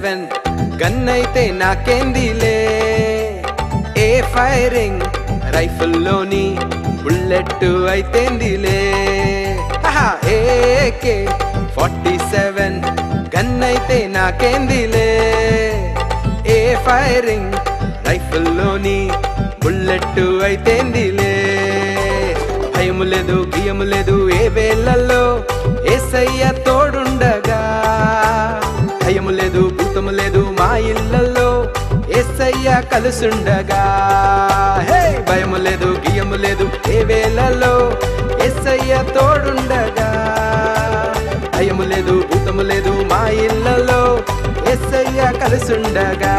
47 gun అయితే నాకేందిలే, ఏ firing రైఫిల్లోని bullet అయితేందిలే. AK 47 gun అయితే నాకేందిలే, ఏ firing రైఫిల్లోని bullet అయితేందిలే. భయము లేదు గియము లేదు ఏ వేళల్లో యేసయ్య తోడుండగా, భయము లేదు భూతము లేదు మా ఇళ్ళల్లో యేసయ్య కలుసుండగా. భయము లేదు గియము లేదు ఏ వేళల్లో యేసయ్య తోడుండగా, భయము లేదు భూతము లేదు మా ఇళ్ళల్లో యేసయ్య కలుసుండగా.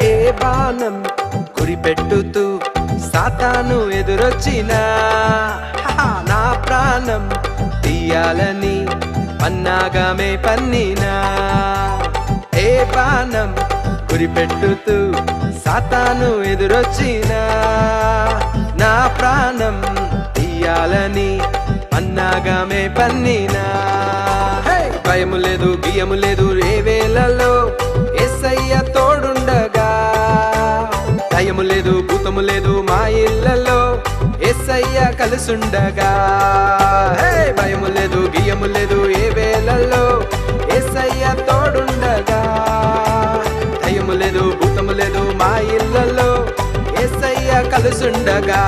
ఏ బాణం గురిపెట్టుతూ సాతాను ఎదురొచ్చినా, నా ప్రాణం తీయాలని పన్నాగమే పన్నినా. ఏ బాణం గురిపెట్టుతూ సాతాను ఎదురొచ్చినా, నా ప్రాణం తీయాలని పన్నాగమే పన్నినా. భయము లేదు గియము లేదు ఏ వేళలో యేసయ్య తోడుండగా, భయము లేదు భూతము లేదు మా ఇళ్ళలో యేసయ్య కలుసుండగా. భయము లేదు గియము లేదు ఏ వేళల్లో యేసయ్య తోడుండగా, భయము లేదు భూతము లేదు మా ఇళ్ళల్లో యేసయ్య కలుసుండగా.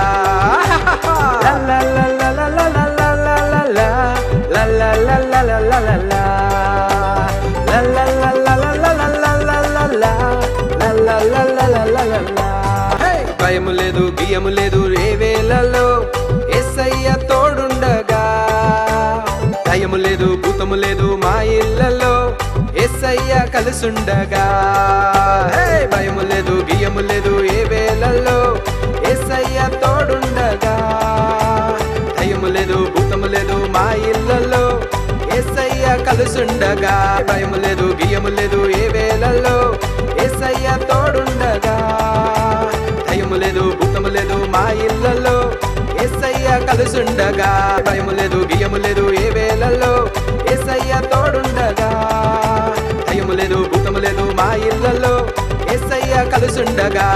భయము లేదు గియము లేదు ఏ వేళలో యేసయ్య తోడుండగా, భయము లేదు భూతము లేదు మా ఇళ్ళలో యేసయ్య కలుసుండగా. భయము లేదు గియము లేదు ఏ వేళల్లో యేసయ్య తోడుండగా, భయము లేదు భూతము లేదు మా ఇళ్ళలో యేసయ్య కలుసుండగా. భయము లేదు గియము లేదు ఏ వేళల్లో యేసయ్య తోడుండగా, భయము లేదు భూతము లేదు మా ఇళ్ళలో యేసయ్య కలుసుండగా. భయము లేదు గియము లేదు ఏ వేళల్లో యేసయ్య తోడుండగా, భయము లేదు భూతము లేదు మా ఇళ్ళలో యేసయ్య కలుసుండగా.